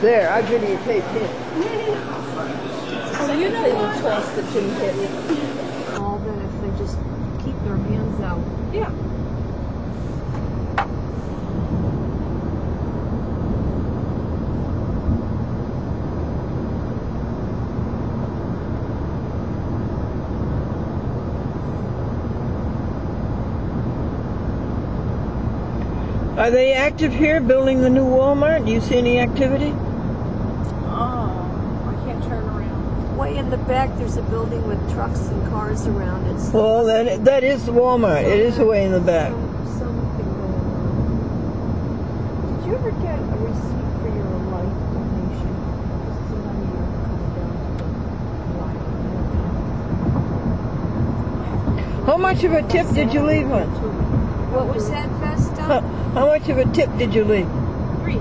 There, I videotaped him. Oh, you know They what? would toss the tin hit. All then if they just keep their hands out. Yeah. Are they active here building the new Walmart? Do you see any activity? Oh, I can't turn around. Way in the back, there's a building with trucks and cars around it. So Well, then that is the Walmart. It is away in the back. Something going on. Did you ever get a receipt for your life donation? This is the money you're coming down to the life. How much of a tip did you leave on? What was that, Vesta? How much of a tip did you leave? 3.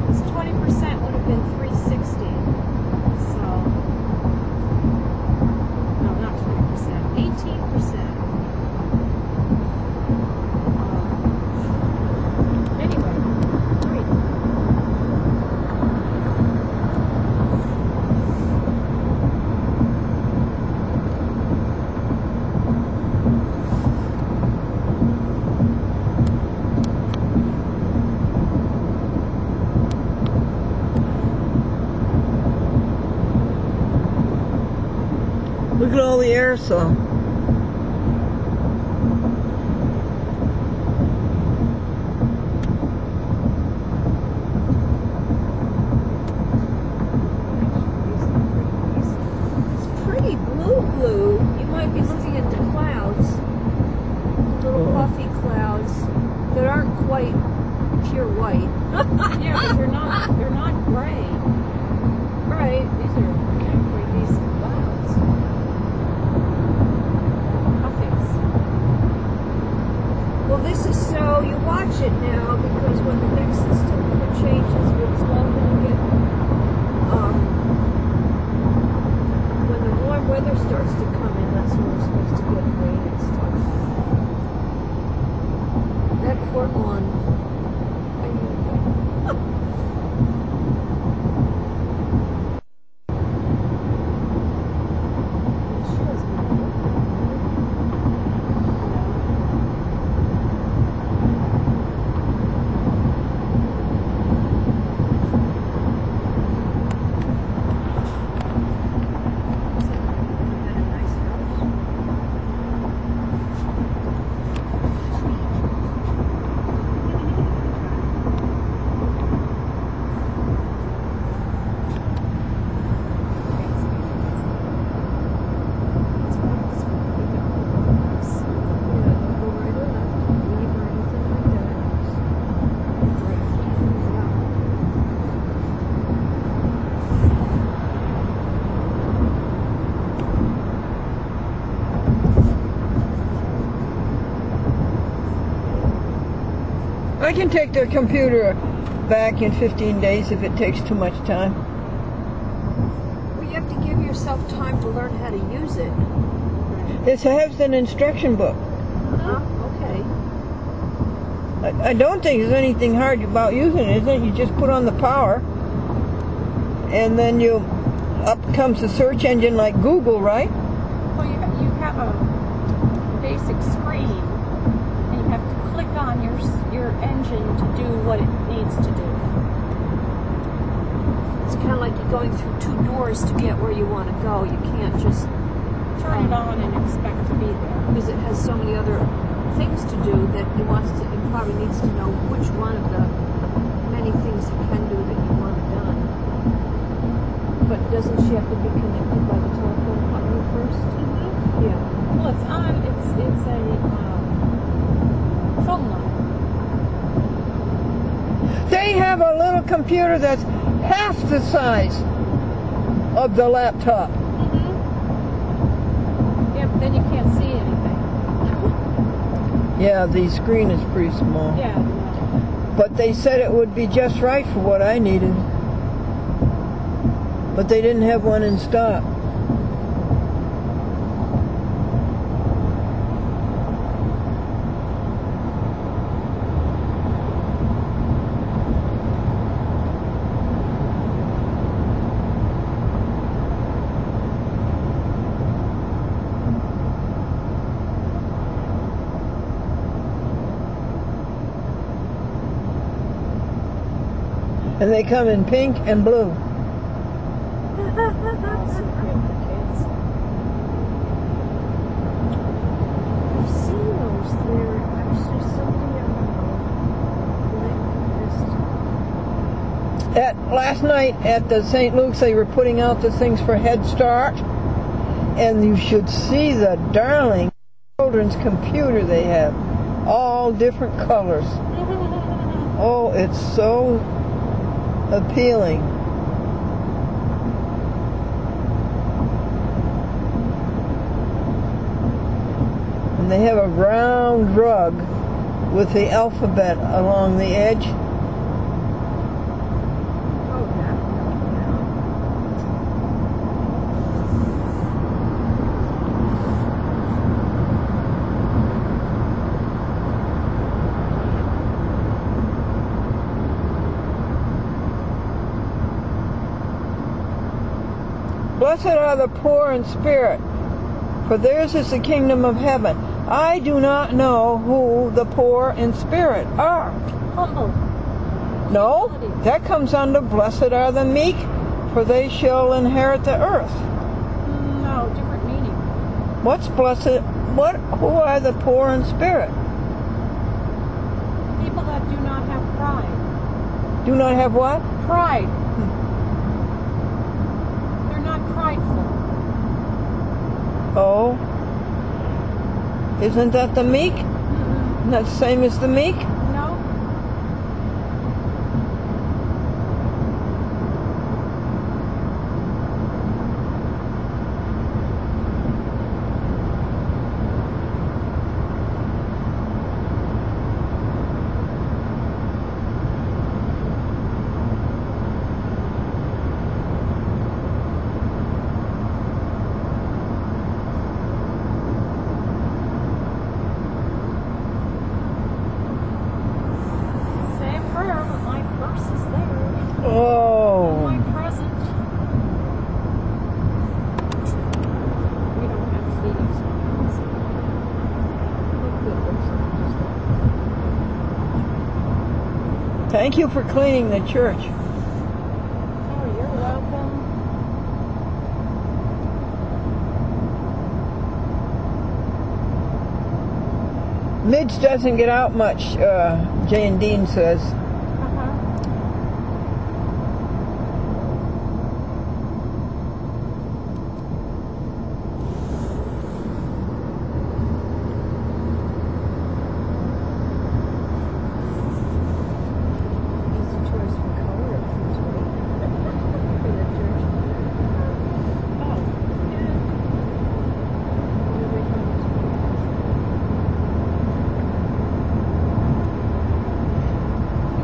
It's 20% would have been 360. So no, not 20%. 18%. Anyway, great. Look at all the aerosol. It's pretty blue. You might be looking at the clouds. Little puffy clouds that aren't quite pure white. Yeah, but they're not gray. Right. These are actually decent clouds. Puffings. Well, this is so you watch it now because when the next system changes, it's all going to get when the warm weather starts to come in. That's when we're supposed to get rain and stuff. That court lawn. I knew that. She doesn't know. Had a nice house. I can take the computer back in 15 days if it takes too much time. Well, you have to give yourself time to learn how to use it. It has an instruction book. Okay. I don't think there's anything hard about using it, is it? You just put on the power, and then up comes the search engine like Google, right? Well, you have a basic screen, and you have to click on your engine to do what it needs to do. It's kind of like you're going through 2 doors to get where you want to go. You can't just Turn it on and expect to be there. because it has so many other things to do that he probably needs to know which one of the many things he can do that you want done. But doesn't she have to be connected by the telephone company first? Yeah. Well, it's a phone line. They have a little computer that's half the size of the laptop. Yeah, but then you can't see anything. Yeah, the screen is pretty small. Yeah. No. But they said it would be just right for what I needed. But they didn't have one in stock. And they come in pink and blue. Also great for kids. I've seen those. They're actually something At last night at the St. Luke's, they were putting out the things for Head Start, and you should see the darling children's computer they have, all different colors. Oh, it's so appealing. And they have a round rug with the alphabet along the edge. Blessed are the poor in spirit, for theirs is the kingdom of heaven. I do not know who the poor in spirit are. Humble. No, that comes under blessed are the meek, for they shall inherit the earth. No, different meaning. What's blessed? Who are the poor in spirit? People that do not have pride. Do not have what? Pride. They're not prideful. Oh. Isn't that the meek? Mm-mm. Isn't that the same as the meek? No. Say a prayer, but my purse is there. Oh. My present. We don't have fees. Thank you for cleaning the church. Oh, you're welcome. Midge doesn't get out much, Jane Dean says.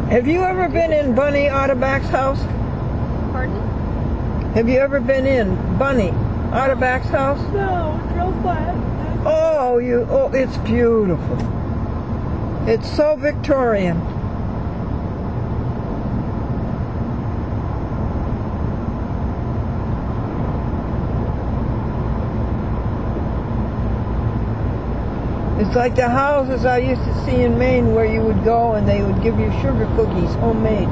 Have you ever been in Bunny Otterback's house? Pardon? Have you ever been in Bunny Otterback's house? No, drove by. Oh, it's beautiful. It's so Victorian. It's like the houses I used to see in Maine where you would go and they would give you sugar cookies, homemade.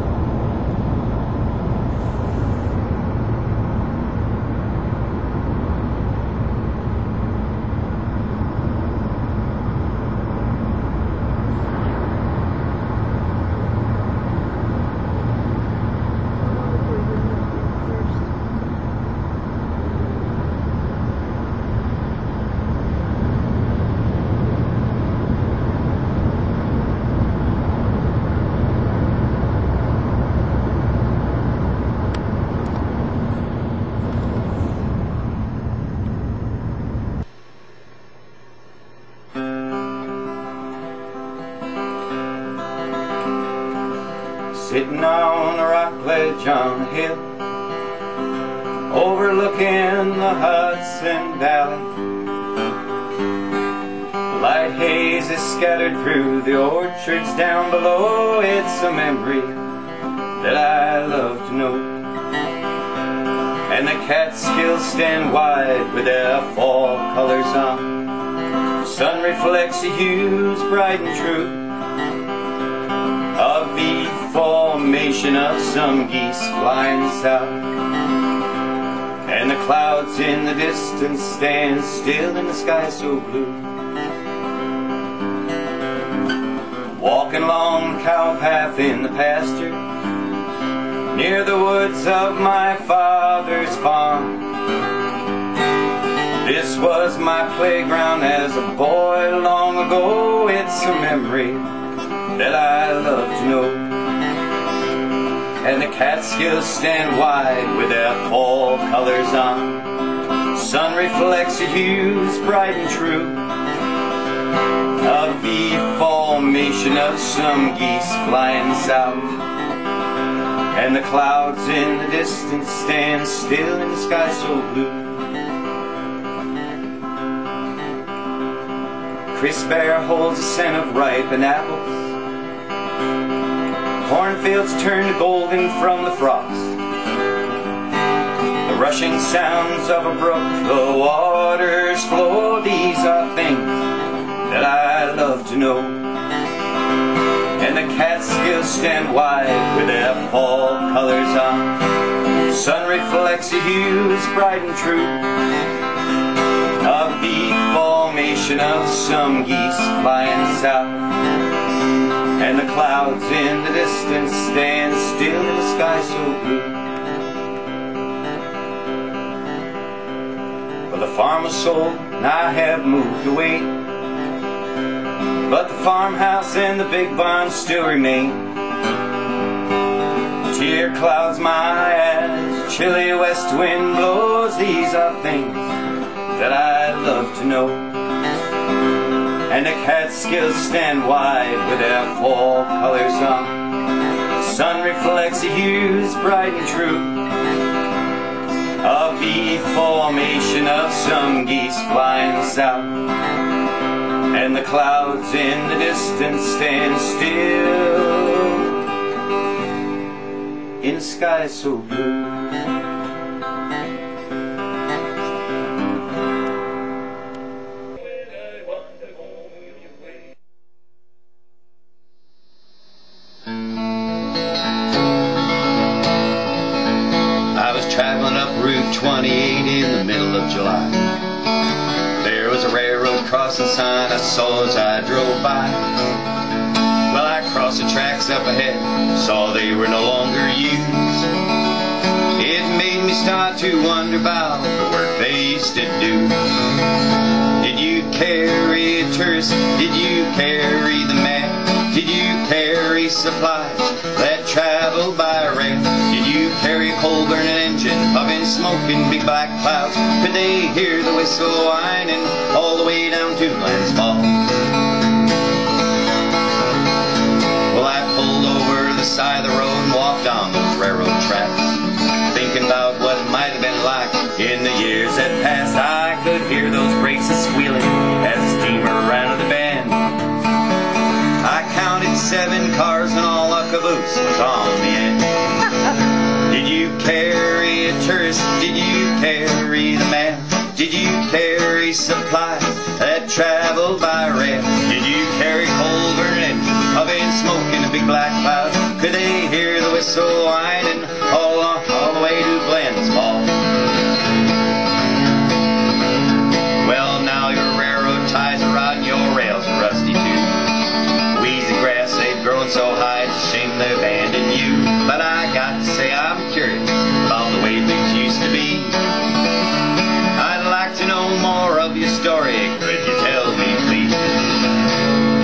sitting on a rock ledge on a hill, overlooking the Hudson Valley. Light haze is scattered through the orchards down below. It's a memory that I love to know. And the Catskills stand wide with their fall colors on. The sun reflects the hues bright and true of the formation of some geese flying south. And the clouds in the distance stand still in the sky so blue. Walking along the cow path in the pasture, near the woods of my father's farm. This was my playground as a boy long ago. It's a memory that I love to know. And the Catskills stand wide with their fall colors on. The sun reflects the hues bright and true of the formation of some geese flying south. And the clouds in the distance stand still in the sky so blue. Crisp air holds the scent of ripened apples. Cornfields turn to golden from the frost. The rushing sounds of a brook, the waters flow. These are things that I love to know. And the Catskills stand wide with their fall colors on. The sun reflects the hues bright and true of the formation of some geese flying south. And the clouds in the distance stand still in the sky so blue. Well, the farm was sold and I have moved away, but the farmhouse and the big barn still remain. A tear clouds my eyes, chilly west wind blows. These are things that I love to know. And the Catskills stand wide with their fall colors on. The sun reflects the hues bright and true of the formation of some geese flying south. And the clouds in the distance stand still in the sky so blue. I was traveling up Route 28 in the middle of July. There was a railroad crossing sign I saw as I drove by. Well, I crossed the tracks up ahead, saw they were no longer used. It made me start to wonder about the work they used to do. Did you carry a tourist? Did you carry the map? Did you carry supplies that traveled by rail? Did you carry a coal-burning engine, puffing smoke in big black clouds? Could they hear the whistle whining all the way down to Glens Falls? Well, I pulled over to the side of the road and walked on those railroad tracks, thinking about what it might have been like in the years that passed. I could hear those brakes a-squealing as the steamer ran to the bend. I counted 7 cars and all the caboose was on the end. Did you carry a tourist? Did you carry the map? Did you carry supplies that traveled by rail? Did you carry coal-burning engine, puffing smoke in the big black clouds? Could they hear the whistle whining all the way to Glens Falls? Well, now your railroad ties are rotting, your rails are rusty too. Weeds and grass, they've grown so high, it's a shame they abandoned you. But I got to say I'm curious about the way things used to be. I'd like to know more of your story, could you tell me please?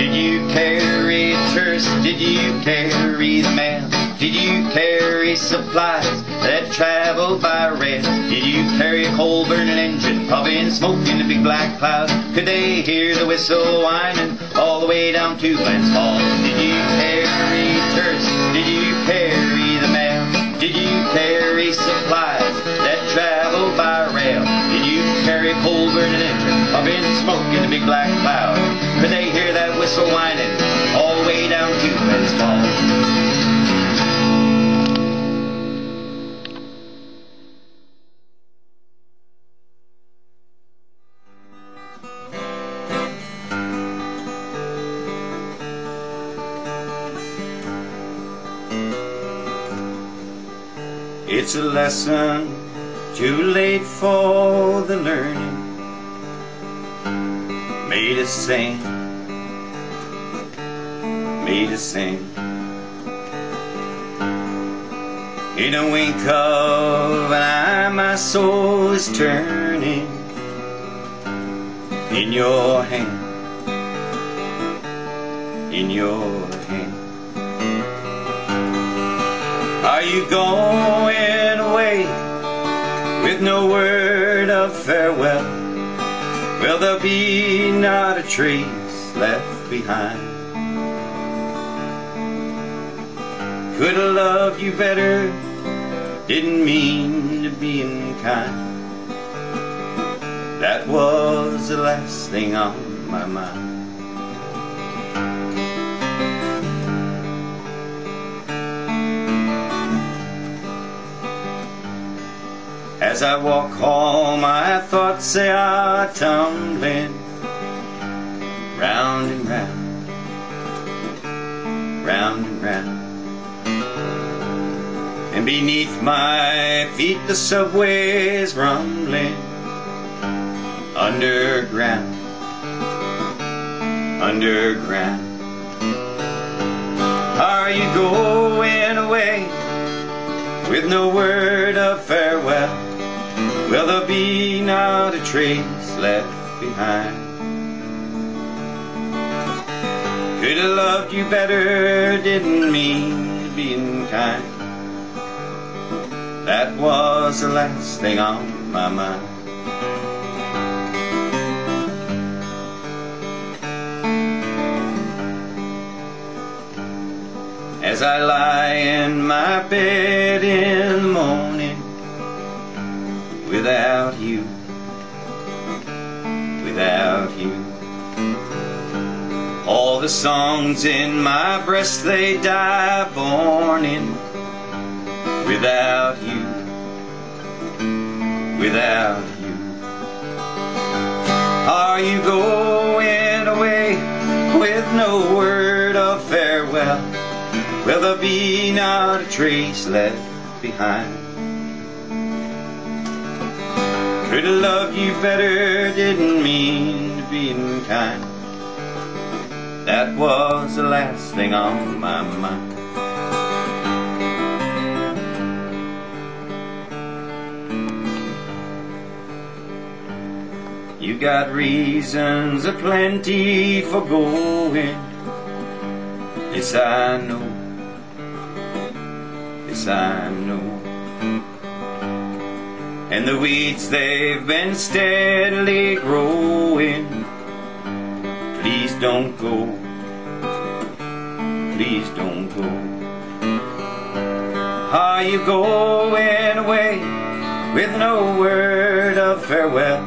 Did you carry a tourist? Did you carry the mail? Did you carry supplies that traveled by rail? Did you carry a coal-burning engine, puffing smoke in the big black clouds? Could they hear the whistle whining all the way down to Glens Falls? Did you carry a tourist? Did you carry puffing smoke in a big black cloud. Could they hear that whistle whining all the way down to Glens Falls? It's a lesson too late for the learning. Made us sing, made us sing. In a wink of an eye my soul is turning in your hand, in your hand. Are you going away with no word of farewell? Will there be not a trace left behind? Could have loved you better, didn't mean to be unkind. That was the last thing on my mind. As I walk home, my thoughts they are tumbling round and round, round and round. And beneath my feet the subway's rumbling underground, underground. Are you going away with no word of farewell? Will there be not a trace left behind? Could have loved you better, didn't mean to be unkind. That was the last thing on my mind. As I lie in my bed in the morning, without you, without you, all the songs in my breast they die born in. Without you, without you. Are you going away with no word of farewell? Will there be not a trace left behind? Could have loved you better, didn't mean to be unkind. That was the last thing on my mind. You got reasons aplenty for going. Yes, I know. Yes, I know. And the weeds, they've been steadily growing. Please don't go. Please don't go. Are you going away with no word of farewell?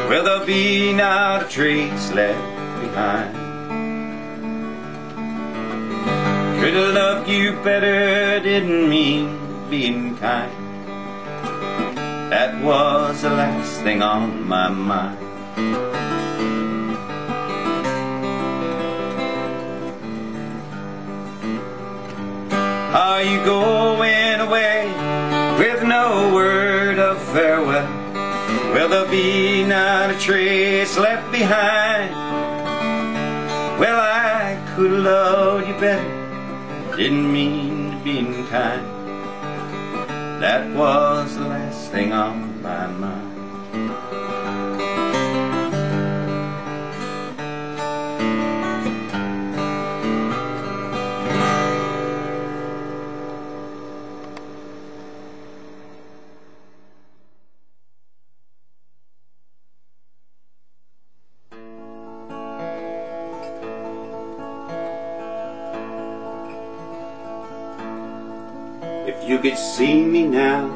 Will there be not a trace left behind? Could have loved you better, didn't mean being kind. That was the last thing on my mind. Are you going away with no word of farewell? Will there be not a trace left behind? Well, I could have loved you better, didn't mean to be unkind. That was the last thing on my mind. If you could see me now,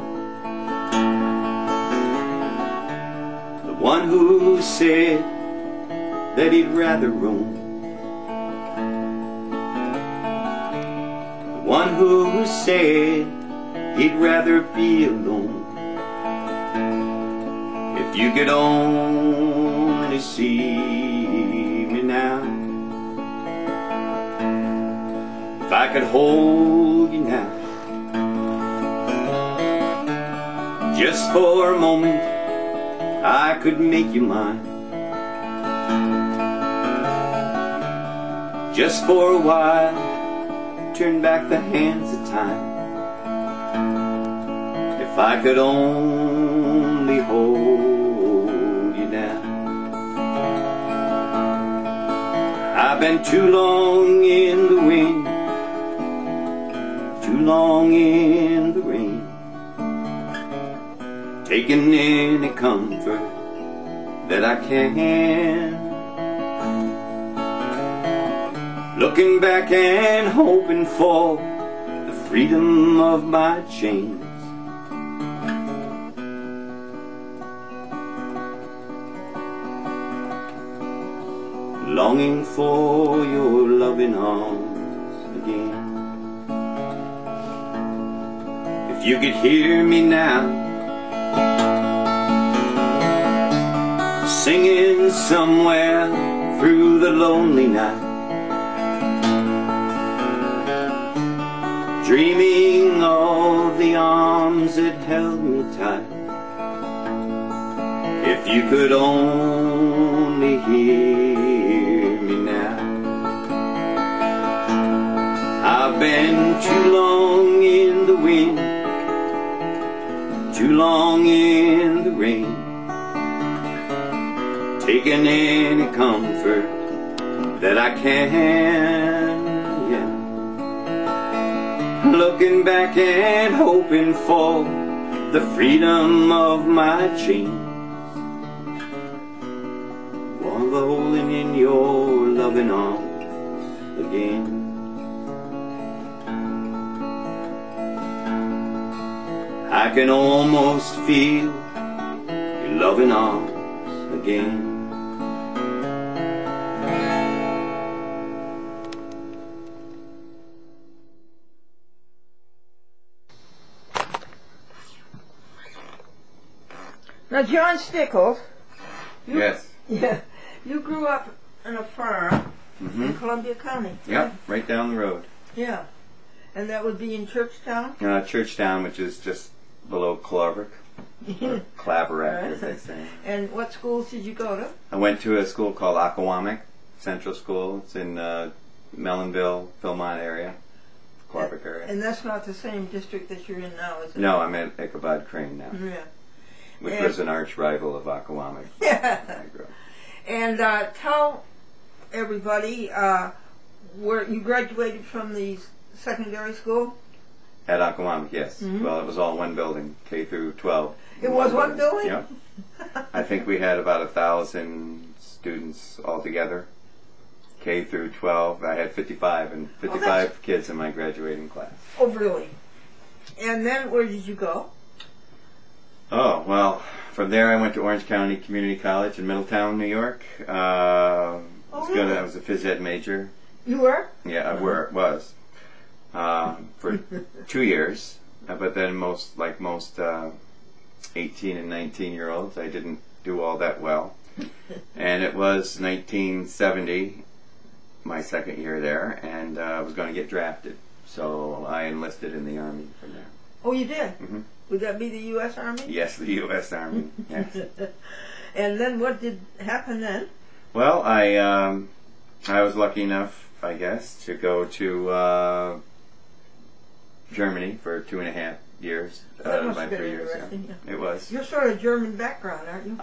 the one who said that he'd rather roam, the one who said he'd rather be alone. If you could only see me now, if I could hold you now, just for a moment I could make you mine. Just for a while, turn back the hands of time. If I could only hold you now. I've been too long in the wind, too long in the rain, taking any comfort that I can, looking back and hoping for the freedom of my chains. Longing for your loving arms again. If you could hear me now, singing somewhere through the lonely night, dreaming of the arms that held me tight. If you could only hear me now. I've been too long in the wind, too long in the rain, taking any comfort that I can, yeah. Looking back and hoping for the freedom of my chains, while rolling in your loving arms again. I can almost feel your loving arms again. Now, John Stickles, Yes. yeah, you grew up on a farm in Columbia County. Yep, right down the road. Yeah, and that would be in Churchtown? Churchtown, which is just below Claverack, or Claverack, as they say. And what schools did you go to? I went to a school called Aquawamic Central School. It's in Mellonville, Philmont area, Claverack area. And that's not the same district that you're in now, is it? No, I'm at Ichabod Crane now, Yeah. which was an arch rival of Aquawamic. Yeah. I grew up. And tell everybody where you graduated from the secondary school. At Aquawamic, yes. Well, it was all one building, K through 12. It was one building? Yep. I think we had about 1,000 students altogether, K through 12. I had 55 and 55 kids in my graduating class. Oh, really? And then where did you go? Oh, well, from there I went to Orange County Community College in Middletown, New York. I was a phys ed major. You were? Yeah, I was. For 2 years. But then most 18 and 19-year-olds, I didn't do all that well. And it was 1970, my second year there, and I was going to get drafted. So I enlisted in the Army from there. Oh, you did? Mm-hmm. Would that be the U.S. Army? Yes, the U.S. Army. Yes. And then what did happen then? Well, I was lucky enough, I guess, to go to Germany for 2.5 years out of my 3 years. Yeah. It was. You're sort of German background, aren't you?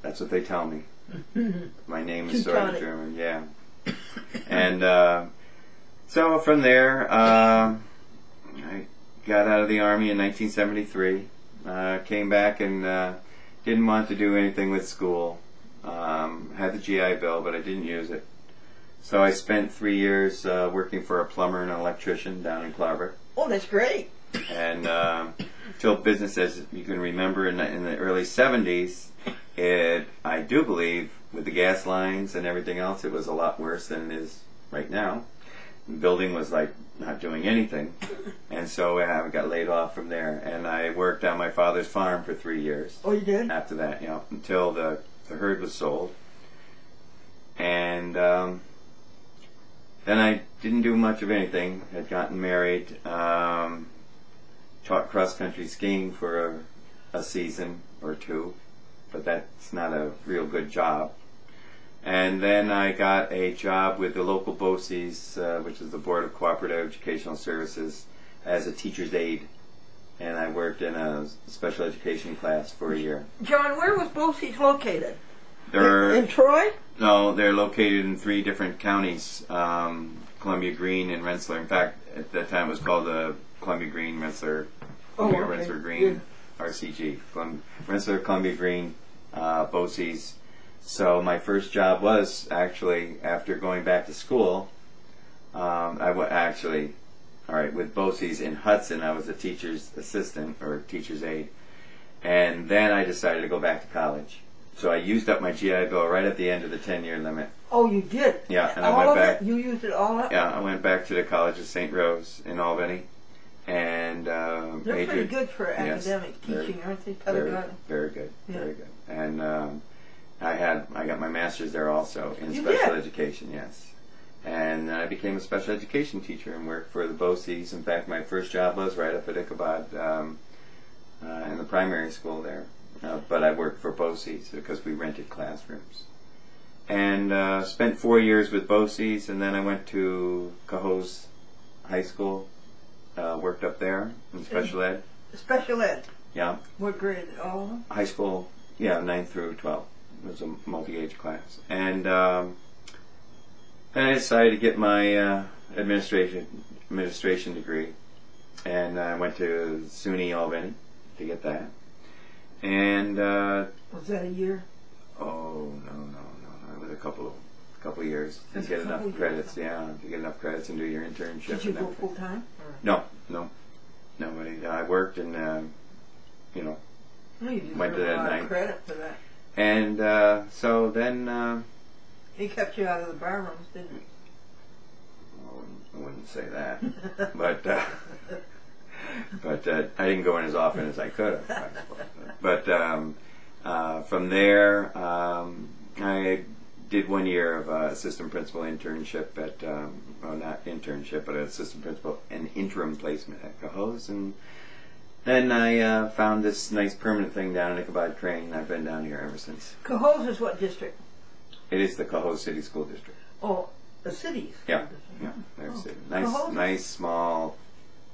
That's what they tell me. My name is sort Teutonic. of German, yeah. And so from there, I got out of the Army in 1973. Came back and didn't want to do anything with school. Had the GI Bill, but I didn't use it. So I spent 3 years working for a plumber and an electrician down in Claverack. Oh, that's great. And till business, as you can remember, in the early 70s, I do believe, with the gas lines and everything else, it was a lot worse than it is right now. The building was like not doing anything, and so I got laid off from there. And I worked on my father's farm for 3 years. Oh, you did? After that, you know, until the herd was sold. And then I didn't do much of anything. Had gotten married, taught cross-country skiing for a season or two, but that's not a real good job. And then I got a job with the local BOCES, which is the Board of Cooperative Educational Services, as a teacher's aide. And I worked in a special education class for a year. John, where was BOCES located? They're, in Troy? No, they're located in 3 different counties, Columbia, Greene, and Rensselaer. In fact, at that time it was called the Columbia, Greene, Rensselaer, Rensselaer, Greene, RCG. Rensselaer, Columbia, Greene, BOCES. So my first job was actually, after going back to school, with BOCES in Hudson, I was a teacher's assistant or teacher's aide. And then I decided to go back to college. So I used up my GI Bill right at the end of the 10-year limit. Oh, you did? Yeah, and all I went of back. It? You used it all up? Yeah, I went back to the College of St. Rose in Albany, and they're pretty good for academic teaching, aren't they? Very, very good, very good. And I got my master's there also in special education. Yes, and I became a special education teacher and worked for the BOCES. In fact, my first job was right up at Ichabod in the primary school there. But I worked for BOCES because we rented classrooms. And spent 4 years with BOCES, and then I went to Cohoes High School, worked up there in special ed. Special ed? Yeah. What grade? All? High school, yeah, 9th through 12th. It was a multi-age class. And then I decided to get my administration degree, and I went to SUNY Albany to get that. And was that a year? Oh no! It was a couple of years to get enough credits. Yeah, to get enough credits and do your internship. Did you go full time? No. I worked and You went to that night. Credit for that. And so then he kept you out of the bar rooms, didn't he? I wouldn't say that, but. But I didn't go in as often as I could have. But from there, I did 1 year of assistant principal internship at, not internship, but assistant principal and interim placement at Cohoes. And then I found this nice permanent thing down in Ichabod Crane, and I've been down here ever since. Cohoes is what district? It is the Cohoes City School District. Oh, the city? Yeah, there's city. Nice, small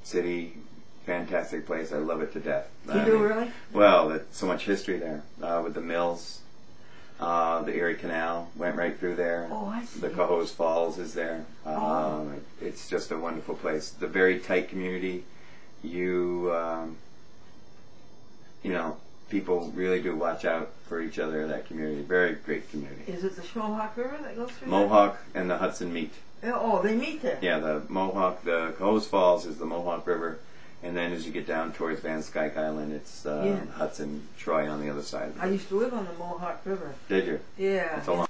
city. Fantastic place. I love it to death. You do, really? Well, there's so much history there with the mills. The Erie Canal went right through there. Oh, I see. The Cohoes Falls is there. It's just a wonderful place. The very tight community. People really do watch out for each other in that community. Very great community. Is it the Mohawk River that goes through Mohawk and the Hudson meet. Oh, they meet there? Yeah, the Cohoes Falls is the Mohawk River. And then as you get down towards Van Skyke Island, it's Hudson, Troy on the other side. I used to live on the Mohawk River. Did you? Yeah. It's a long